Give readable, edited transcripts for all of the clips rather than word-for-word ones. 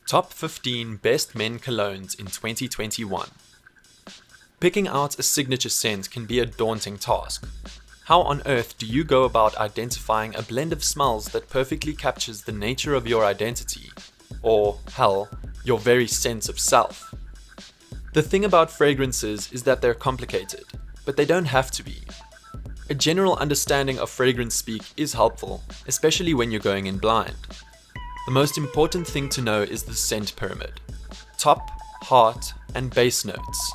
Top 15 Best Men Colognes in 2021. Picking out a signature scent can be a daunting task. How on earth do you go about identifying a blend of smells that perfectly captures the nature of your identity, or, hell, your very sense of self? The thing about fragrances is that they're complicated, but they don't have to be. A general understanding of fragrance speak is helpful, especially when you're going in blind. The most important thing to know is the scent pyramid. Top, heart, and base notes.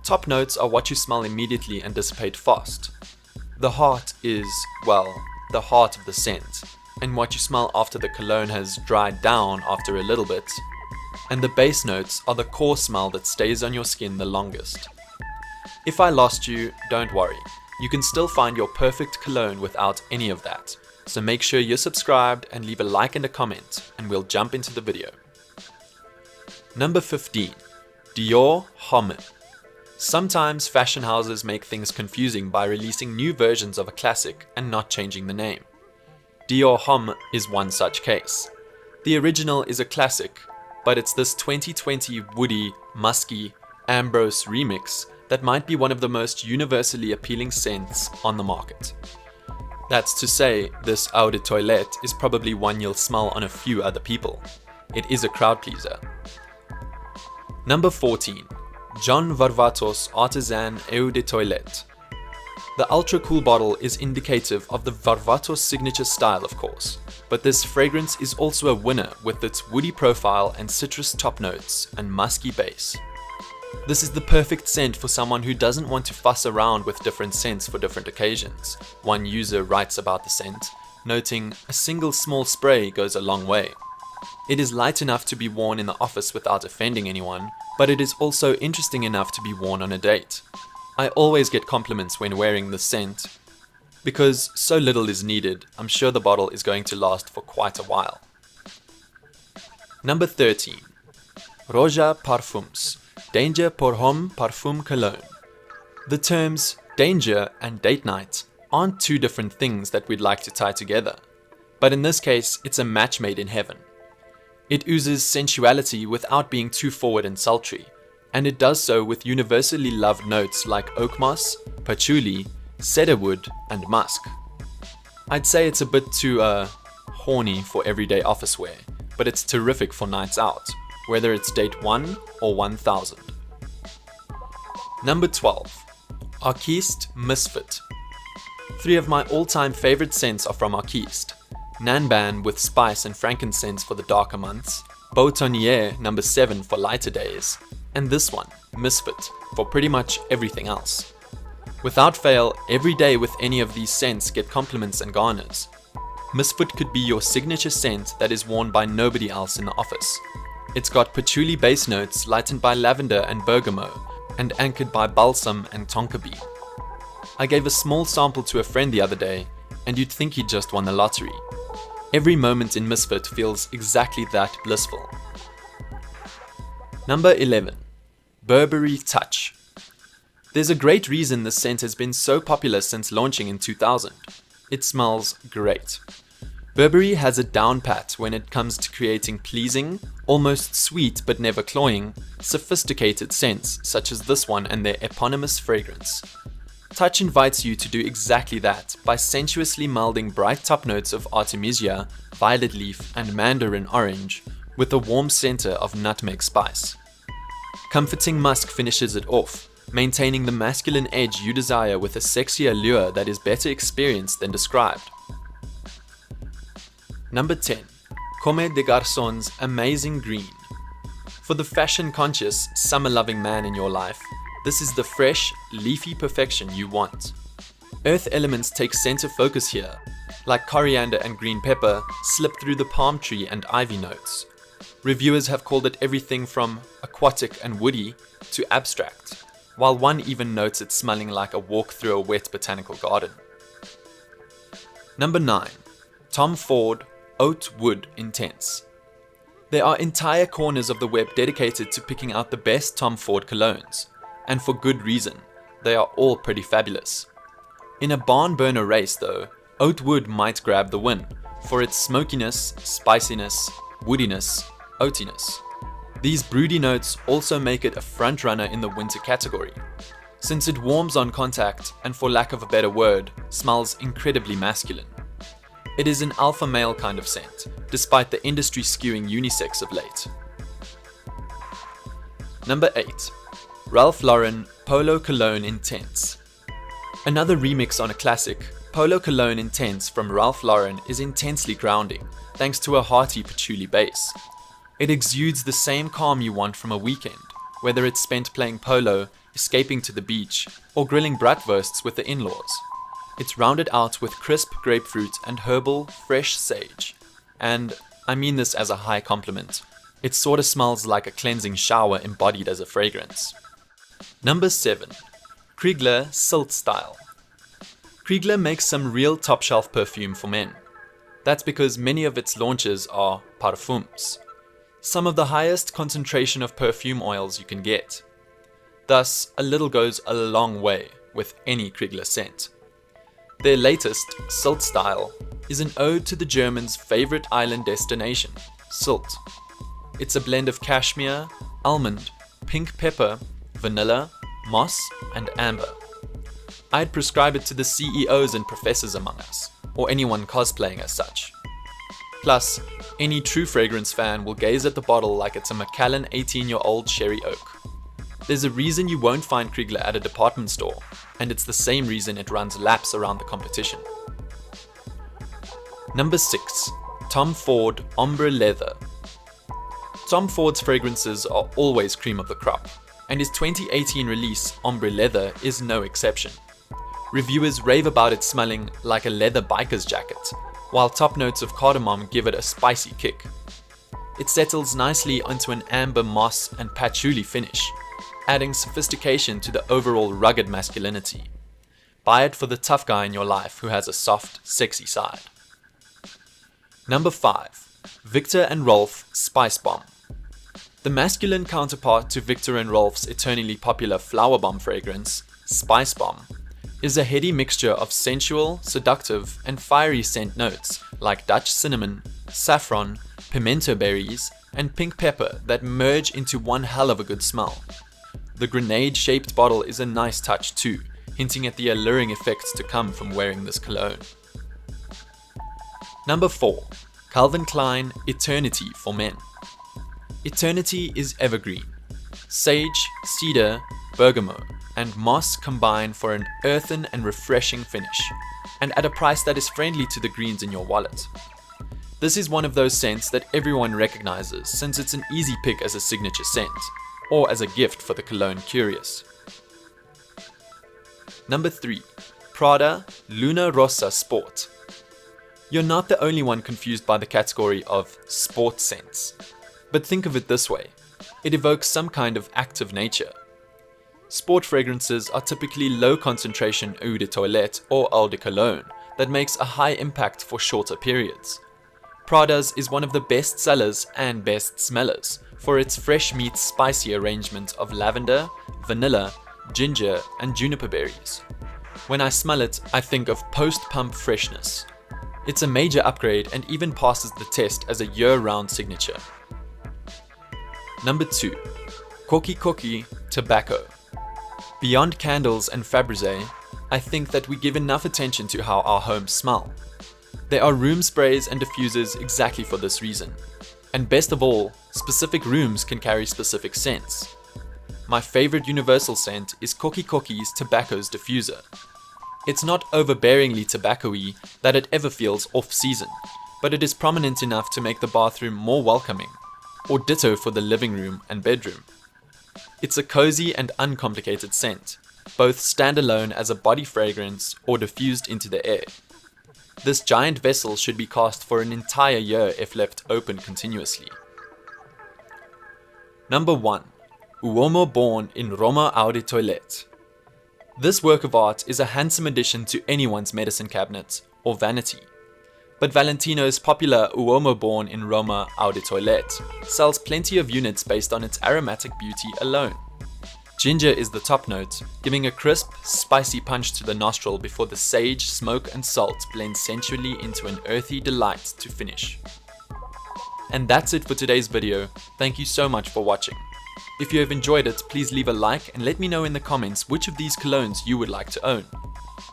Top notes are what you smell immediately and dissipate fast. The heart is, well, the heart of the scent, and what you smell after the cologne has dried down after a little bit. And the base notes are the core smell that stays on your skin the longest. If I lost you, don't worry. You can still find your perfect cologne without any of that. So make sure you're subscribed and leave a like and a comment, and we'll jump into the video. Number 15. Dior Homme. Sometimes fashion houses make things confusing by releasing new versions of a classic and not changing the name. Dior Homme is one such case. The original is a classic, but it's this 2020 woody, musky, ambrose remix that might be one of the most universally appealing scents on the market. That's to say, this eau de toilette is probably one you'll smell on a few other people. It is a crowd pleaser. Number 14. John Varvatos Artisan Eau de Toilette. The ultra cool bottle is indicative of the Varvatos signature style, of course, but this fragrance is also a winner with its woody profile and citrus top notes and musky base. This is the perfect scent for someone who doesn't want to fuss around with different scents for different occasions. One user writes about the scent, noting, "A single small spray goes a long way." It is light enough to be worn in the office without offending anyone, but it is also interesting enough to be worn on a date. I always get compliments when wearing this scent. Because so little is needed, I'm sure the bottle is going to last for quite a while. Number 13. Roja Parfums. Danger pour Homme Parfum Cologne. The terms danger and date night aren't two different things that we'd like to tie together, but in this case it's a match made in heaven. It oozes sensuality without being too forward and sultry, and it does so with universally loved notes like oak moss, patchouli, cedarwood, and musk. I'd say it's a bit too horny for everyday office wear, but it's terrific for nights out, whether it's date 1 or 1000. Number 12. Arquiste Misfit. 3 of my all-time favorite scents are from Arquiste. Nanban with spice and frankincense for the darker months, Boutonniere number 7 for lighter days, and this one, Misfit, for pretty much everything else. Without fail, every day with any of these scents get compliments and garners. Misfit could be your signature scent that is worn by nobody else in the office. It's got patchouli base notes lightened by lavender and bergamot, and anchored by balsam and tonka bean. I gave a small sample to a friend the other day, and you'd think he'd just won the lottery. Every moment in Misfit feels exactly that blissful. Number 11. Burberry Touch. There's a great reason this scent has been so popular since launching in 2000. It smells great. Burberry has a down pat when it comes to creating pleasing, almost sweet but never cloying, sophisticated scents such as this one and their eponymous fragrance. Touch invites you to do exactly that by sensuously melding bright top notes of artemisia, violet leaf, and mandarin orange with a warm center of nutmeg spice. Comforting musk finishes it off, maintaining the masculine edge you desire with a sexy allure that is better experienced than described. Number 10. Comme des Garçons Amazing Green. For the fashion-conscious, summer-loving man in your life, this is the fresh, leafy perfection you want. Earth elements take center focus here, like coriander and green pepper slip through the palm tree and ivy notes. Reviewers have called it everything from aquatic and woody to abstract, while one even notes it smelling like a walk through a wet botanical garden. Number 9. Tom Ford Oatwood Intense. There are entire corners of the web dedicated to picking out the best Tom Ford colognes, and for good reason. They are all pretty fabulous. In a barn burner race though, Oatwood might grab the win, for its smokiness, spiciness, woodiness, oatiness. These broody notes also make it a front runner in the winter category, since it warms on contact and, for lack of a better word, smells incredibly masculine. It is an alpha male kind of scent, despite the industry skewing unisex of late. Number 8. Ralph Lauren Polo Cologne Intense. Another remix on a classic, Polo Cologne Intense from Ralph Lauren is intensely grounding, thanks to a hearty patchouli base. It exudes the same calm you want from a weekend, whether it's spent playing polo, escaping to the beach, or grilling bratwursts with the in-laws. It's rounded out with crisp grapefruit and herbal, fresh sage. And I mean this as a high compliment. It sorta smells like a cleansing shower embodied as a fragrance. Number 7. Kriegler Silt Style. Kriegler makes some real top-shelf perfume for men. That's because many of its launches are parfums, some of the highest concentration of perfume oils you can get. Thus, a little goes a long way with any Kriegler scent. Their latest, Silt Style, is an ode to the Germans' favorite island destination, Sylt. It's a blend of cashmere, almond, pink pepper, vanilla, moss, and amber. I'd prescribe it to the CEOs and professors among us, or anyone cosplaying as such. Plus, any true fragrance fan will gaze at the bottle like it's a Macallan 18-year-old sherry oak. There's a reason you won't find Kriegler at a department store, and it's the same reason it runs laps around the competition. Number 6. Tom Ford Ombre Leather. Tom Ford's fragrances are always cream of the crop, and his 2018 release Ombre Leather is no exception. Reviewers rave about it smelling like a leather biker's jacket, while top notes of cardamom give it a spicy kick. It settles nicely onto an amber moss and patchouli finish, adding sophistication to the overall rugged masculinity. Buy it for the tough guy in your life who has a soft, sexy side. Number 5. Viktor and Rolf Spice Bomb. The masculine counterpart to Viktor and Rolf's eternally popular Flower Bomb fragrance, Spice Bomb, is a heady mixture of sensual, seductive, and fiery scent notes like Dutch cinnamon, saffron, pimento berries, and pink pepper that merge into one hell of a good smell. The grenade-shaped bottle is a nice touch too, hinting at the alluring effects to come from wearing this cologne. Number 4. Calvin Klein Eternity for Men. Eternity is evergreen. Sage, cedar, bergamot, and moss combine for an earthen and refreshing finish, and at a price that is friendly to the greens in your wallet. This is one of those scents that everyone recognizes since it's an easy pick as a signature scent, or as a gift for the cologne curious. Number 3. Prada Luna Rosa Sport. You're not the only one confused by the category of sport scents, but think of it this way, it evokes some kind of active nature. Sport fragrances are typically low concentration eau de toilette or eau de cologne that makes a high impact for shorter periods. Prada's is one of the best sellers and best smellers for its fresh meat spicy arrangement of lavender, vanilla, ginger, and juniper berries. When I smell it, I think of post-pump freshness. It's a major upgrade and even passes the test as a year-round signature. Number 2. Kokikoki Tobacco. Beyond candles and Fabergé, I think that we give enough attention to how our homes smell. There are room sprays and diffusers exactly for this reason. And best of all, specific rooms can carry specific scents. My favorite universal scent is Kokikoki's Tobacco's diffuser. It's not overbearingly tobacco-y that it ever feels off-season, but it is prominent enough to make the bathroom more welcoming, or ditto for the living room and bedroom. It's a cozy and uncomplicated scent, both standalone as a body fragrance or diffused into the air. This giant vessel should be cast for an entire year if left open continuously. Number 1. Uoma Born in Roma Eau de Toilette. This work of art is a handsome addition to anyone's medicine cabinet or vanity. But Valentino's popular Uoma Born in Roma Eau de Toilette sells plenty of units based on its aromatic beauty alone. Ginger is the top note, giving a crisp, spicy punch to the nostril before the sage, smoke and salt blend sensually into an earthy delight to finish. And that's it for today's video. Thank you so much for watching. If you have enjoyed it, please leave a like and let me know in the comments which of these colognes you would like to own.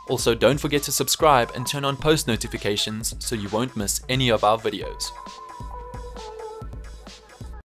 Also, don't forget to subscribe and turn on post notifications so you won't miss any of our videos.